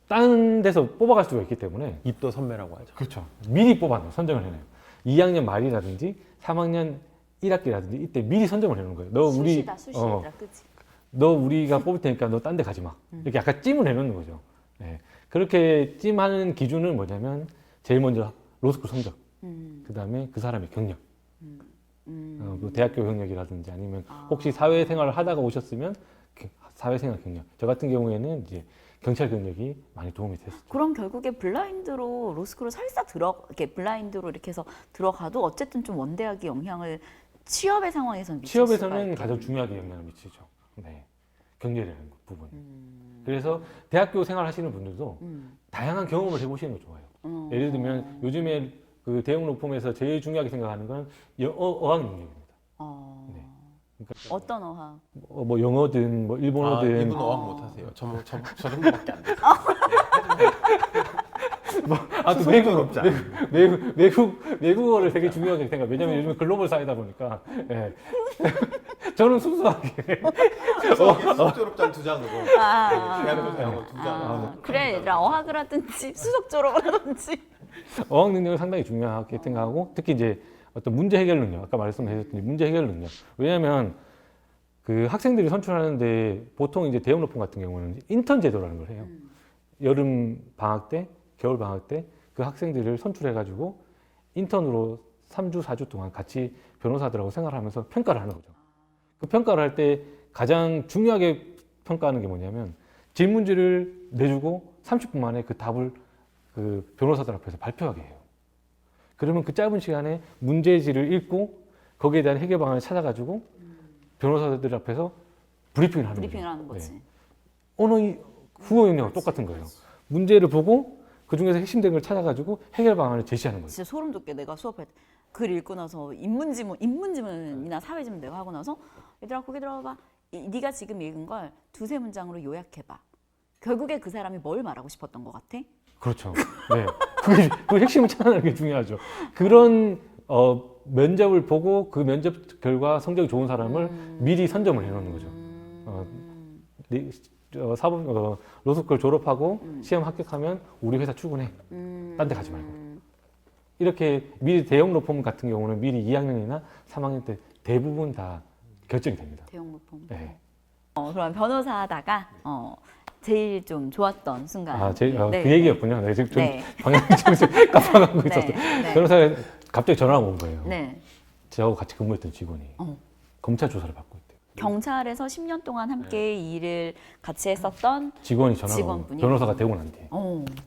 다른 데서 뽑아갈 수가 있기 때문에. 입도 선배라고 하죠. 그렇죠. 미리 뽑아놔요. 선정을 해놔요. 2학년 말이라든지 3학년 1학기라든지 이때 미리 선정을 해놓은 거예요. 너 우리 수시다, 그치? 너 우리가 뽑을 테니까 너 딴 데 가지 마. 이렇게 약간 찜을 해놓는 거죠. 네. 그렇게 찜하는 기준은 뭐냐면 제일 먼저 로스쿨 성적, 그 다음에 그 사람의 경력, 뭐 대학교 경력이라든지 아니면 혹시 사회생활을 하다가 오셨으면 사회생활 경력. 저 같은 경우에는 이제 경찰 경력이 많이 도움이 됐었죠. 그럼 결국에 블라인드로 로스쿨을 살짝 이렇게 블라인드로 이렇게 해서 들어가도 어쨌든 좀 원대하게 영향을 취업의 상황에서는 미칠 수가 취업에서는 있겠네. 가장 중요하게 영향을 미치죠. 네. 경력이라는 부분. 그래서 대학교 생활 하시는 분들도 다양한 경험을 해보시는 거 좋아요. 예를 들면 요즘에 그 대형 로펌에서 제일 중요하게 생각하는 건 어학 능력입니다. 네. 그러니까 어떤 어학? 뭐 영어든 뭐 일본어든 이분 어학 못하세요. 저 정도밖에 안 돼요. 또 외국어를 되게 중요하게 생각. 왜냐면 요즘 글로벌 사회다 보니까. 예. 저는 순수하게 수석 졸업장 2장으로 대학교 영어 2장. 그래 얘들아 어학을 하든지 수석 졸업을 하든지. 어학 능력을 상당히 중요하게 생각하고 특히 이제 어떤 문제 해결 능력, 아까 말씀하셨던 문제 해결 능력. 왜냐하면 그 학생들이 선출하는데 보통 이제 대형 로펌 같은 경우는 인턴 제도라는 걸 해요. 여름 방학 때, 겨울 방학 때 그 학생들을 선출해가지고 인턴으로 3주, 4주 동안 같이 변호사들하고 생활하면서 평가를 하는 거죠. 그 평가를 할 때 가장 중요하게 평가하는 게 뭐냐면 질문지를 내주고 30분 만에 그 답을 그 변호사들 앞에서 발표하게 해요. 그러면 그 짧은 시간에 문제지를 읽고 거기에 대한 해결 방안을 찾아가지고 변호사들 앞에서 브리핑을 하는 거죠. 하는 거지. 네. 후원인하고 똑같은 거예요. 문제를 보고 그 중에서 핵심된 걸 찾아가지고 해결 방안을 제시하는 거예요. 진짜 소름 돋게 내가 수업할 때 글 읽고 나서 인문지문이나 사회지문 내가 하고 나서 얘들아 거기 들어봐. 네가 지금 읽은 걸 두세 문장으로 요약해봐. 결국에 그 사람이 뭘 말하고 싶었던 것 같아? 그렇죠. 네. 그 핵심을 찾아내는 게 중요하죠. 그런 면접을 보고 그 면접 결과 성적이 좋은 사람을 미리 선점을 해놓는 거죠. 로스쿨 졸업하고 시험 합격하면 우리 회사 출근해. 딴 데 가지 말고. 이렇게 미리 대형 로펌 같은 경우는 미리 2학년이나 3학년 때 대부분 다 결정이 됩니다. 대형 로펌. 네. 그럼 변호사 하다가 제일 좀 좋았던 순간. 그 얘기였군요. 네, 지금 좀 네. 방향을 깜빡하고 네, 있었어요. 네. 변호사가 갑자기 전화가 온 거예요. 네. 저하고 같이 근무했던 직원이 검찰 조사를 받고 있대요. 경찰에서 10년 동안 함께 일을 같이 했었던 직원이 전화가 오고 직원분이? 변호사가 되고 난 뒤에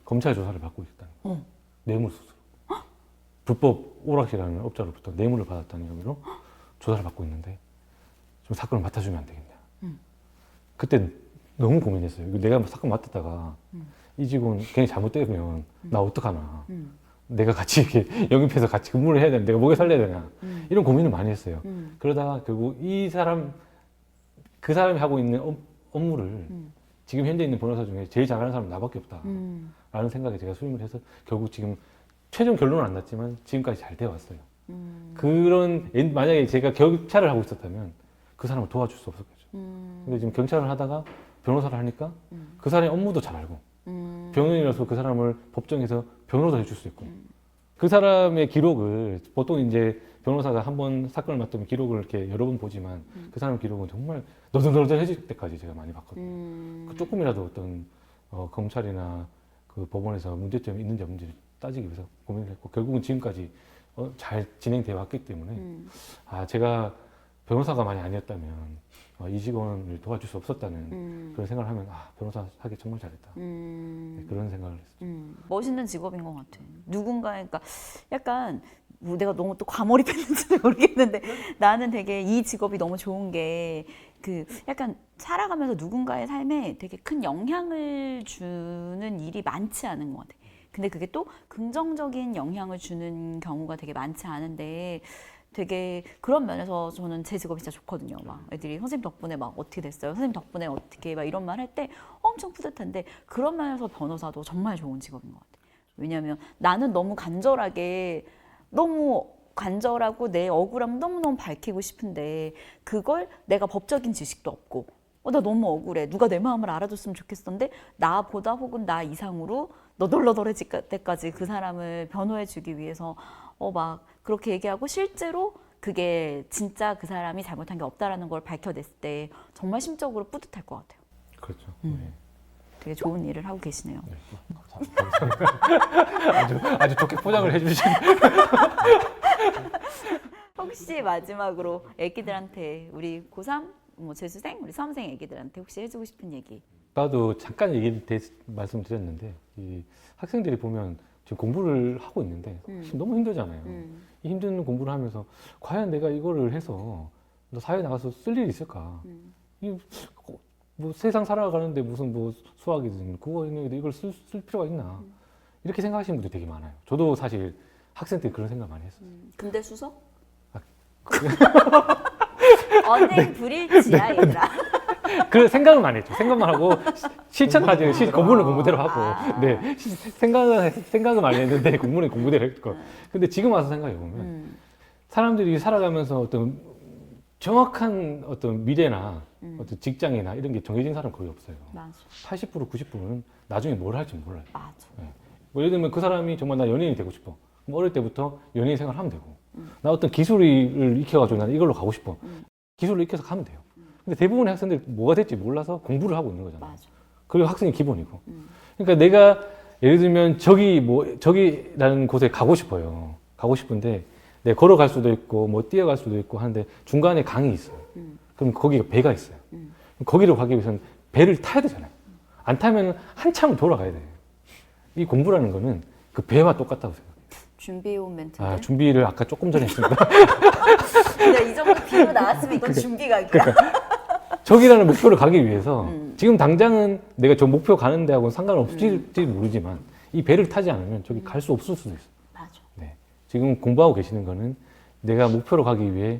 검찰 조사를 받고 있다는 뇌물수수. 불법 오락실이라는 업자로부터 뇌물을 받았다는 혐의로 조사를 받고 있는데 좀 사건을 맡아주면 안 되겠냐. 그때 너무 고민했어요. 내가 사건 맡았다가 이 직원 괜히 잘못되면 나 어떡하나. 내가 같이 이렇게 영입해서 같이 근무를 해야 되나. 내가 먹여 살려야 되나. 이런 고민을 많이 했어요. 그러다가 결국 그 사람이 하고 있는 업무를 지금 현재 있는 변호사 중에 제일 잘하는 사람은 나밖에 없다. 라는 생각에 제가 수임을 해서 결국 지금 최종 결론은 안 났지만 지금까지 잘 되어 왔어요. 만약에 제가 경찰을 하고 있었다면 그 사람을 도와줄 수 없었겠죠. 근데 지금 경찰을 하다가 변호사를 하니까 그 사람의 업무도 잘 알고 변호인이라서 그 사람을 법정에서 변호도 해줄 수 있고 그 사람의 기록을 보통 이제 변호사가 한 번 사건을 맡으면 기록을 이렇게 여러 번 보지만 그 사람 기록은 정말 너덜너덜해질 때까지 제가 많이 봤거든요. 조금이라도 어떤 검찰이나 그 법원에서 문제점이 있는지 없는지 따지기 위해서 고민을 했고 결국은 지금까지 잘 진행되어 왔기 때문에 제가 변호사가 많이 아니었다면 이 직원을 도와줄 수 없었다는 그런 생각을 하면 변호사 하기 정말 잘했다. 네, 그런 생각을 했어요. 멋있는 직업인 것 같아. 그러니까 약간 내가 너무 또 과몰입했는지 모르겠는데 나는 되게 이 직업이 너무 좋은 게 약간 살아가면서 누군가의 삶에 되게 큰 영향을 주는 일이 많지 않은 것 같아. 근데 그게 또 긍정적인 영향을 주는 경우가 되게 많지 않은데 되게 그런 면에서 저는 제 직업이 진짜 좋거든요. 막 애들이 선생님 덕분에 막 어떻게 됐어요? 선생님 덕분에 어떻게 막 이런 말 할 때 엄청 뿌듯한데 그런 면에서 변호사도 정말 좋은 직업인 것 같아요. 왜냐하면 나는 너무 간절하고 내 억울함 너무너무 밝히고 싶은데 그걸 내가 법적인 지식도 없고 나 너무 억울해. 누가 내 마음을 알아줬으면 좋겠었는데 나보다 혹은 나 이상으로 너덜너덜해질 때까지 그 사람을 변호해주기 위해서 막 그렇게 얘기하고 실제로 그게 진짜 그 사람이 잘못한 게 없다라는 걸 밝혀냈을 때 정말 심적으로 뿌듯할 것 같아요. 그렇죠. 되게 좋은 일을 하고 계시네요. 아주 좋게 포장을 해주시네. 혹시 마지막으로 애기들한테 우리 고3, 재수생, 우리 수험생 애기들한테 혹시 해주고 싶은 얘기? 아까도 잠깐 말씀드렸는데 이 학생들이 보면 지금 공부를 하고 있는데 너무 힘들잖아요. 이 힘든 공부를 하면서 과연 내가 이거를 해서 사회에 나가서 쓸 일이 있을까? 뭐 세상 살아가는데 무슨 뭐 수학이든 국어든 이걸 쓸 필요가 있나? 이렇게 생각하시는 분들이 되게 많아요. 저도 사실 학생 때 그런 생각 많이 했었어요. 근데 수석? 언행 불일치야 얘들아. 그 생각은 많이 했죠. 생각만 하고 실천하지 공부는 공부대로 하고, 네 생각은 많이 했는데 공부는 공부대로 했고. 근데 지금 와서 생각해 보면 사람들이 살아가면서 어떤 정확한 어떤 미래나 어떤 직장이나 이런 게 정해진 사람 거의 없어요. 맞아. 80% 90%는 나중에 뭘 할지 몰라요. 맞아. 네. 뭐 예를 들면 그 사람이 정말 나 연예인이 되고 싶어. 그럼 어릴 때부터 연예인 생활하면 되고, 나 어떤 기술을 익혀가지고 나는 이걸로 가고 싶어. 기술을 익혀서 가면 돼요. 근데 대부분의 학생들이 뭐가 될지 몰라서 공부를 하고 있는 거잖아요. 맞아. 그리고 학생이 기본이고. 그러니까 내가 예를 들면 저기라는 곳에 가고 싶어요. 가고 싶은데 내가 걸어갈 수도 있고 뭐 뛰어갈 수도 있고 하는데 중간에 강이 있어요. 그럼 거기가 배가 있어요. 그럼 거기로 가기 위해서는 배를 타야 되잖아요. 안 타면 한참 돌아가야 돼요. 이 공부라는 거는 그 배와 똑같다고 생각해요. 준비해온 멘트인데? 준비를 아까 조금 전에 했습니다. 근데 이 정도 비로 나왔으면 이건 준비가 있다. 저기라는 목표를 가기 위해서 지금 당장은 내가 저 목표 가는 데하고는 상관없을지 모르지만 이 배를 타지 않으면 저기 갈 수 없을 수도 있어요. 맞아. 네. 지금 공부하고 계시는 거는 내가 목표로 가기 위해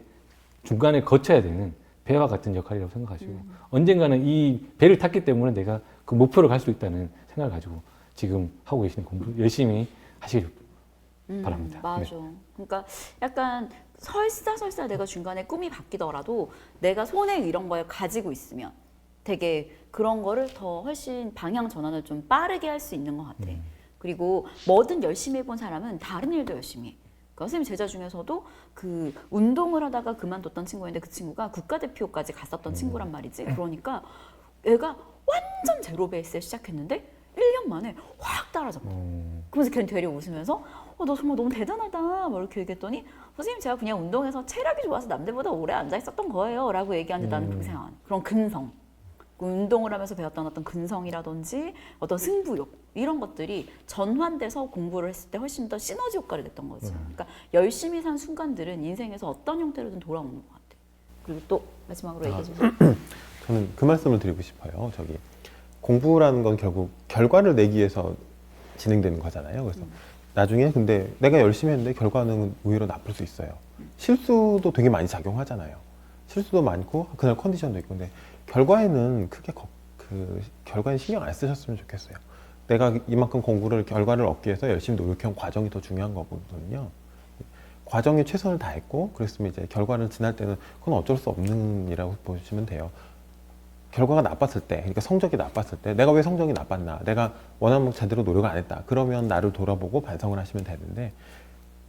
중간에 거쳐야 되는 배와 같은 역할이라고 생각하시고 언젠가는 이 배를 탔기 때문에 내가 그 목표로 갈 수 있다는 생각을 가지고 지금 하고 계시는 공부 열심히 하시길 바랍니다. 맞아. 네. 그러니까 약간 설사 내가 중간에 꿈이 바뀌더라도 내가 손에 이런 걸 가지고 있으면 되게 그런 거를 더 훨씬 방향 전환을 좀 빠르게 할 수 있는 것 같아. 그리고 뭐든 열심히 해본 사람은 다른 일도 열심히 해. 그러니까 선생님 제자 중에서도 그 운동을 하다가 그만뒀던 친구였는데 그 친구가 국가대표까지 갔었던 친구란 말이지. 그러니까 얘가 완전 제로 베이스에 시작했는데 1년 만에 확 따라잡고. 그러면서 걔는 되려 웃으면서 너 정말 너무 대단하다 막 이렇게 얘기했더니 선생님 제가 그냥 운동해서 체력이 좋아서 남들보다 오래 앉아 있었던 거예요 라고 얘기하는데 나는 그렇게 생각 안 해. 그런 근성, 그 운동을 하면서 배웠던 어떤 근성이라든지 어떤 승부욕 이런 것들이 전환돼서 공부를 했을 때 훨씬 더 시너지 효과를 냈던 거지. 그러니까 열심히 산 순간들은 인생에서 어떤 형태로든 돌아오는 것 같아. 그리고 또 마지막으로 얘기해 주세요. 저는 그 말씀을 드리고 싶어요. 저기 공부라는 건 결국 결과를 내기 위해서 진행되는 거잖아요. 그래서 나중에 근데 내가 열심히 했는데 결과는 오히려 나쁠 수 있어요. 실수도 되게 많이 작용하잖아요. 실수도 많고 그날 컨디션도 있고 근데 결과에는 크게 그 결과에 신경 안 쓰셨으면 좋겠어요. 내가 이만큼 공부를 결과를 얻기 위해서 열심히 노력해온 과정이 더 중요한 거거든요. 과정에 최선을 다했고 그랬으면 이제 결과를 지날 때는 그건 어쩔 수 없는 일이라고 보시면 돼요. 결과가 나빴을 때, 그러니까 성적이 나빴을 때 내가 왜 성적이 나빴나, 내가 원하는 만큼 제대로 노력을 안 했다, 그러면 나를 돌아보고 반성을 하시면 되는데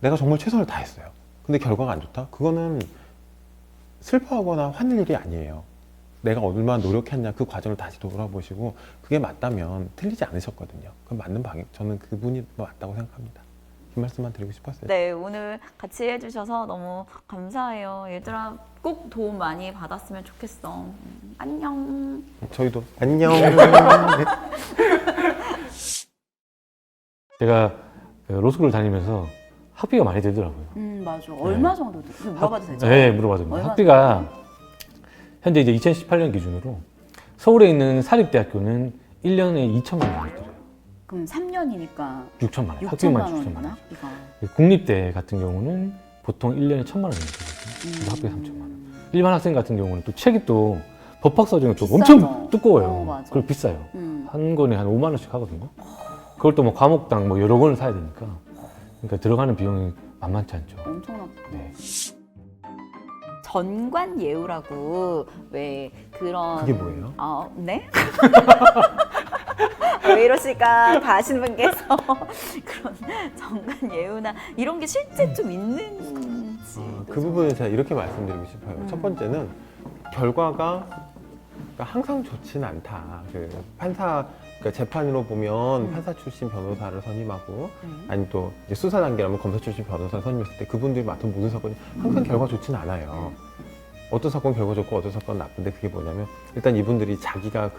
내가 정말 최선을 다했어요. 근데 결과가 안 좋다? 그거는 슬퍼하거나 화낼 일이 아니에요. 내가 얼마나 노력했냐 그 과정을 다시 돌아보시고 그게 맞다면 틀리지 않으셨거든요. 그럼 맞는 방향, 저는 그분이 맞다고 생각합니다. 그 말씀만 드리고 싶었어요. 네, 오늘 같이 해주셔서 너무 감사해요. 얘들아 꼭 도움 많이 받았으면 좋겠어. 안녕. 저희도 안녕. 제가 그 로스쿨을 다니면서 학비가 많이 들더라고요. 맞아. 얼마 정도 물어봐도 되죠? 네, 물어봐도 됩니다. 얼마 학비가 현재 이제 2018년 기준으로 서울에 있는 사립대학교는 1년에 2천만 원 들어요. 그럼 3년이니까 6천만 원. 6천만 학비만 원이구나 6천만 원. 학비가. 국립대 같은 경우는 보통 1년에 1천만 원 정도 들거든요. 그래서 학비가 3천만 원. 일반 학생 같은 경우는 또 책이 또 법학서적은 또 비싸죠. 엄청 두꺼워요. 맞아. 그리고 비싸요. 음. 한 권에 한 5만 원씩 하거든요. 그걸 또 뭐 과목당 뭐 여러 권을 사야 되니까. 그러니까 들어가는 비용이 만만치 않죠. 엄청나다. 네. 전관예우라고 왜 그런 그게 뭐예요? 네? 왜 이러실까 다 아시는 분께서 그런 전관예우나 이런 게 실제 좀 있는지 그 부분은 제가 이렇게 말씀드리고 싶어요. 첫 번째는 결과가 그러니까 항상 좋지는 않다. 그 판사, 그러니까 재판으로 보면 판사 출신 변호사를 선임하고 아니 또 이제 수사 단계라면 검사 출신 변호사 선임했을 때 그분들이 맡은 모든 사건이 항상 결과 좋지는 않아요. 어떤 사건 결과 좋고 어떤 사건 나쁜데 그게 뭐냐면 일단 이분들이 자기가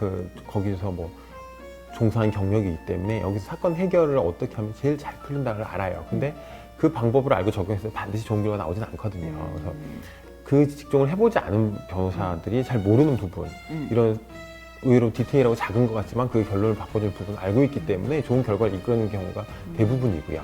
거기서 뭐 종사한 경력이 있기 때문에 여기서 사건 해결을 어떻게 하면 제일 잘 풀린다를 알아요. 근데 그 방법을 알고 적용했을 때 반드시 좋은 결과가 나오진 않거든요. 그래서 그 직종을 해보지 않은 변호사들이 잘 모르는 부분, 이런 의외로 디테일하고 작은 것 같지만 그 결론을 바꿔줄 부분을 알고 있기 때문에 좋은 결과를 이끌어내는 경우가 대부분이고요.